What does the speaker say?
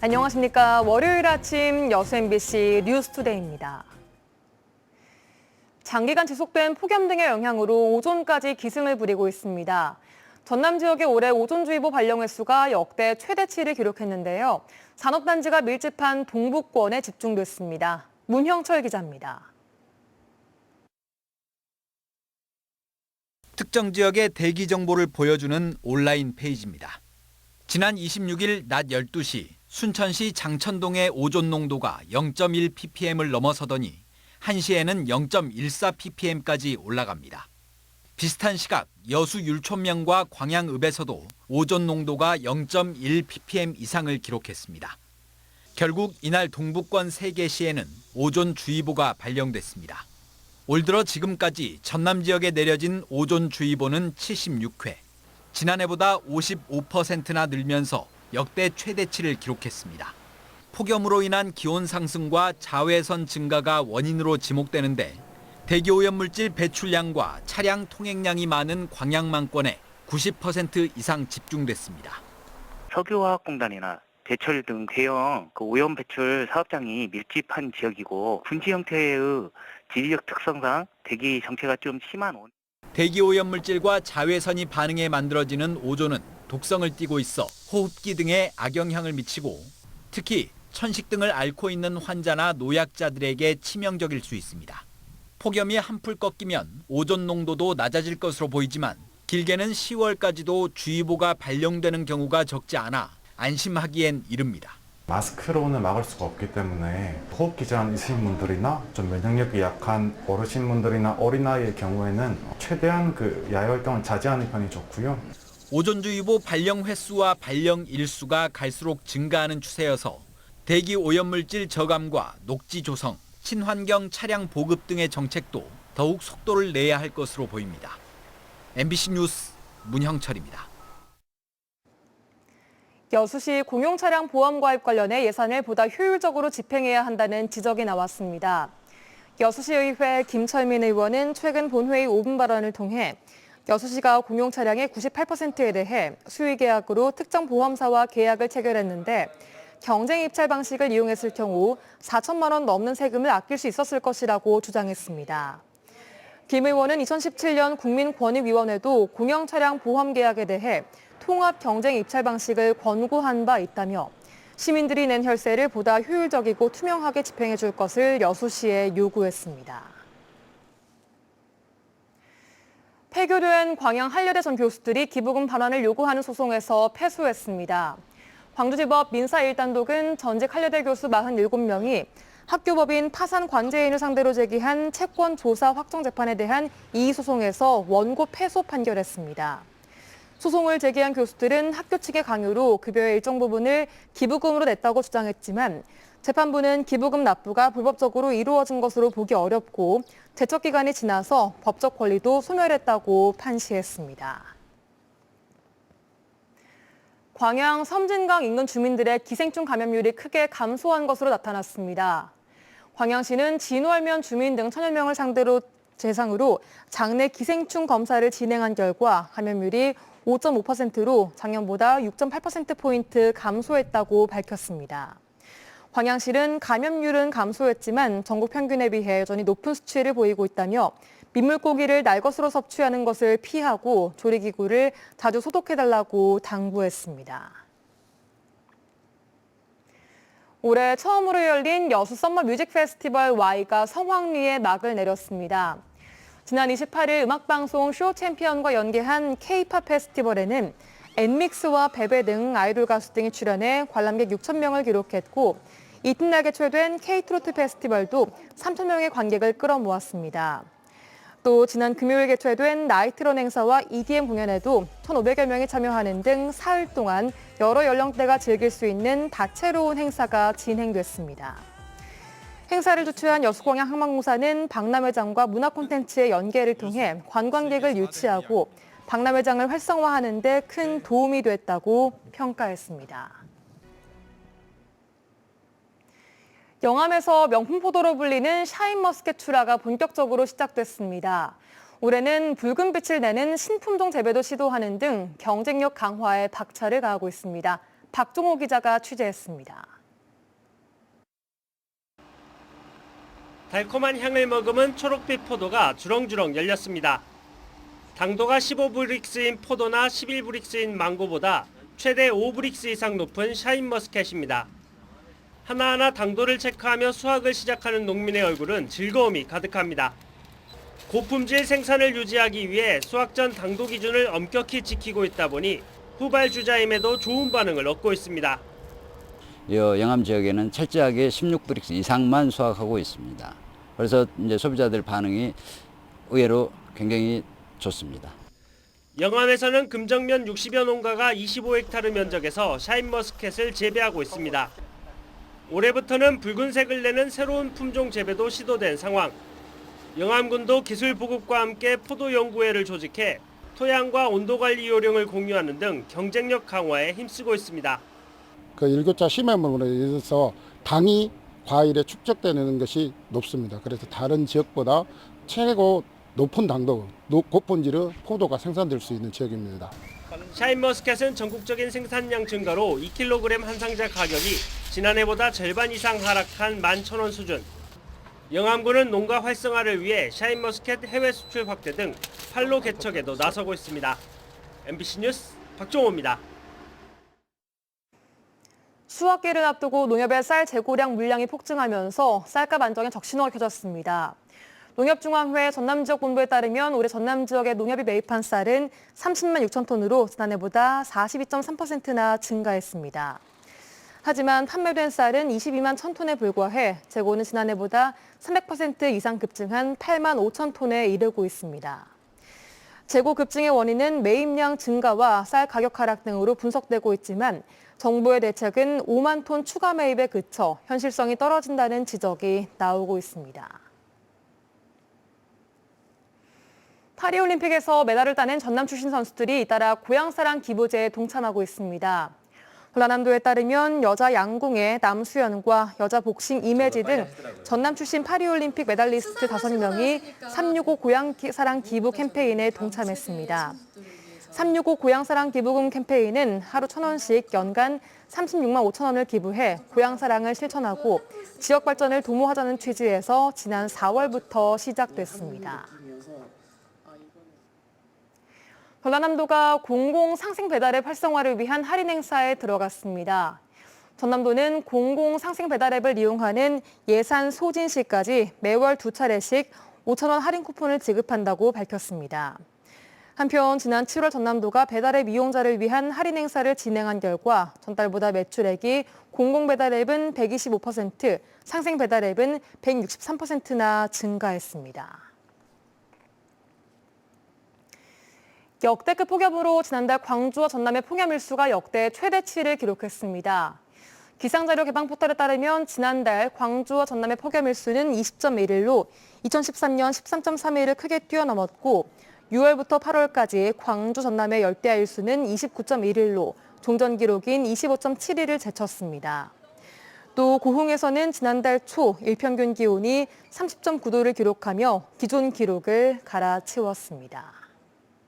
안녕하십니까. 월요일 아침 여수 MBC 뉴스투데이입니다. 장기간 지속된 폭염 등의 영향으로 오존까지 기승을 부리고 있습니다. 전남 지역의 올해 오존주의보 발령 횟수가 역대 최대치를 기록했는데요. 산업단지가 밀집한 동북권에 집중됐습니다. 문형철 기자입니다. 특정 지역의 대기 정보를 보여주는 온라인 페이지입니다. 지난 26일 낮 12시 순천시 장천동의 오존 농도가 0.1ppm을 넘어서더니 1시에는 0.14ppm까지 올라갑니다. 비슷한 시각 여수 율촌면과 광양읍에서도 오존 농도가 0.1ppm 이상을 기록했습니다. 결국 이날 동북권 3개 시에는 오존주의보가 발령됐습니다. 올 들어 지금까지 전남 지역에 내려진 오존주의보는 76회, 지난해보다 55%나 늘면서 역대 최대치를 기록했습니다. 폭염으로 인한 기온 상승과 자외선 증가가 원인으로 지목되는데 대기오염물질 배출량과 차량 통행량이 많은 광양만권에 90% 이상 집중됐습니다. 석유화학공단이나 제철 등 대형 오염 배출 사업장이 밀집한 지역이고 분지 형태의 지리적 특성상 대기 정체가 좀 심한 대기오염물질과 자외선이 반응해 만들어지는 오존은 독성을 띠고 있어 호흡기 등에 악영향을 미치고 특히 천식 등을 앓고 있는 환자나 노약자들에게 치명적일 수 있습니다. 폭염이 한풀 꺾이면 오존 농도도 낮아질 것으로 보이지만 길게는 10월까지도 주의보가 발령되는 경우가 적지 않아 안심하기엔 이릅니다. 마스크로는 막을 수가 없기 때문에 호흡기 질환 있으신 분들이나 좀 면역력이 약한 어르신분들이나 어린아이의 경우에는 최대한 야외 활동을 자제하는 편이 좋고요. 오존주의보 발령 횟수와 발령 일수가 갈수록 증가하는 추세여서 대기 오염물질 저감과 녹지 조성, 친환경 차량 보급 등의 정책도 더욱 속도를 내야 할 것으로 보입니다. MBC 뉴스 문형철입니다. 여수시 공용차량 보험 가입 관련해 예산을 보다 효율적으로 집행해야 한다는 지적이 나왔습니다. 여수시의회 김철민 의원은 최근 본회의 5분 발언을 통해 여수시가 공용차량의 98%에 대해 수의계약으로 특정 보험사와 계약을 체결했는데 경쟁 입찰 방식을 이용했을 경우 4천만 원 넘는 세금을 아낄 수 있었을 것이라고 주장했습니다. 김 의원은 2017년 국민권익위원회도 공영차량 보험 계약에 대해 통합 경쟁 입찰 방식을 권고한 바 있다며 시민들이 낸 혈세를 보다 효율적이고 투명하게 집행해 줄 것을 여수시에 요구했습니다. 폐교된 광양 한려대 전 교수들이 기부금 반환을 요구하는 소송에서 패소했습니다. 광주지법 민사 1단독은 전직 한려대 교수 47명이 학교법인 파산 관제인을 상대로 제기한 채권 조사 확정 재판에 대한 이의 소송에서 원고 패소 판결했습니다. 소송을 제기한 교수들은 학교 측의 강요로 급여의 일정 부분을 기부금으로 냈다고 주장했지만 재판부는 기부금 납부가 불법적으로 이루어진 것으로 보기 어렵고 제척 기간이 지나서 법적 권리도 소멸했다고 판시했습니다. 광양 섬진강 인근 주민들의 기생충 감염률이 크게 감소한 것으로 나타났습니다. 광양시는 진월면 주민 등 1,000여 명을 대상으로 장내 기생충 검사를 진행한 결과 감염률이 5.5%로 작년보다 6.8%포인트 감소했다고 밝혔습니다. 광양시는 감염률은 감소했지만 전국 평균에 비해 여전히 높은 수치를 보이고 있다며 민물고기를 날 것으로 섭취하는 것을 피하고 조리기구를 자주 소독해달라고 당부했습니다. 올해 처음으로 열린 여수 썸머 뮤직 페스티벌 Y가 성황리에 막을 내렸습니다. 지난 28일 음악방송 쇼 챔피언과 연계한 K-팝 페스티벌에는 엔믹스와 베베 등 아이돌 가수 등이 출연해 관람객 6,000명을 기록했고 이튿날 개최된 K-트로트 페스티벌도 3,000명의 관객을 끌어모았습니다. 또 지난 금요일 개최된 나이트런 행사와 EDM 공연에도 1,500여 명이 참여하는 등 사흘 동안 여러 연령대가 즐길 수 있는 다채로운 행사가 진행됐습니다. 행사를 주최한 여수광양항만공사는 박람회장과 문화 콘텐츠의 연계를 통해 관광객을 유치하고 박람회장을 활성화하는 데 큰 도움이 됐다고 평가했습니다. 영암에서 명품 포도로 불리는 샤인머스켓 출하가 본격적으로 시작됐습니다. 올해는 붉은 빛을 내는 신품종 재배도 시도하는 등 경쟁력 강화에 박차를 가하고 있습니다. 박종호 기자가 취재했습니다. 달콤한 향을 머금은 초록빛 포도가 주렁주렁 열렸습니다. 당도가 15브릭스인 포도나 11브릭스인 망고보다 최대 5브릭스 이상 높은 샤인머스켓입니다. 하나하나 당도를 체크하며 수확을 시작하는 농민의 얼굴은 즐거움이 가득합니다. 고품질 생산을 유지하기 위해 수확 전 당도 기준을 엄격히 지키고 있다 보니 후발주자임에도 좋은 반응을 얻고 있습니다. 영암 지역에는 철저하게 16브릭스 이상만 수확하고 있습니다. 그래서 이제 소비자들 반응이 의외로 굉장히 좋습니다. 영암에서는 금정면 60여 농가가 25헥타르 면적에서 샤인머스켓을 재배하고 있습니다. 올해부터는 붉은색을 내는 새로운 품종 재배도 시도된 상황. 영암군도 기술 보급과 함께 포도 연구회를 조직해 토양과 온도 관리 요령을 공유하는 등 경쟁력 강화에 힘쓰고 있습니다. 그 일교차 심해물로 인해서 당이 과일에 축적되는 것이 높습니다. 그래서 다른 지역보다 최고 높은 당도, 고품질의 포도가 생산될 수 있는 지역입니다. 샤인머스켓은 전국적인 생산량 증가로 2kg 한 상자 가격이 지난해보다 절반 이상 하락한 11,000원 수준. 영암군은 농가 활성화를 위해 샤인머스켓 해외 수출 확대 등 판로 개척에도 나서고 있습니다. MBC 뉴스 박종호입니다. 수확기를 앞두고 농협의 쌀 재고량 물량이 폭증하면서 쌀값 안정에 적신호가 켜졌습니다. 농협중앙회 전남지역 본부에 따르면 올해 전남 지역의 농협이 매입한 쌀은 30만 6천 톤으로 지난해보다 42.3%나 증가했습니다. 하지만 판매된 쌀은 22만 1천 톤에 불과해 재고는 지난해보다 300% 이상 급증한 8만 5천 톤에 이르고 있습니다. 재고 급증의 원인은 매입량 증가와 쌀 가격 하락 등으로 분석되고 있지만 정부의 대책은 5만 톤 추가 매입에 그쳐 현실성이 떨어진다는 지적이 나오고 있습니다. 파리올림픽에서 메달을 따낸 전남 출신 선수들이 잇따라 고향사랑 기부제에 동참하고 있습니다. 전라남도에 따르면 여자 양궁의 남수연과 여자 복싱 이매지 등 전남 출신 파리올림픽 메달리스트 5명이 365 고향사랑 기부 캠페인에 동참했습니다. 365 고향사랑 기부금 캠페인은 하루 1,000원씩 연간 36만 5천 원을 기부해 고향사랑을 실천하고 지역 발전을 도모하자는 취지에서 지난 4월부터 시작됐습니다. 전라남도가 공공상생배달앱 활성화를 위한 할인 행사에 들어갔습니다. 전남도는 공공상생배달앱을 이용하는 예산 소진시까지 매월 2차례씩 5천 원 할인 쿠폰을 지급한다고 밝혔습니다. 한편 지난 7월 전남도가 배달앱 이용자를 위한 할인 행사를 진행한 결과 전달보다 매출액이 공공배달앱은 125%, 상생배달앱은 163%나 증가했습니다. 역대급 폭염으로 지난달 광주와 전남의 폭염 일수가 역대 최대치를 기록했습니다. 기상자료 개방 포털에 따르면 지난달 광주와 전남의 폭염 일수는 20.1일로 2013년 13.3일을 크게 뛰어넘었고 6월부터 8월까지 광주 전남의 열대야 일수는 29.1일로 종전 기록인 25.7일을 제쳤습니다. 또 고흥에서는 지난달 초 일평균 기온이 30.9도를 기록하며 기존 기록을 갈아치웠습니다.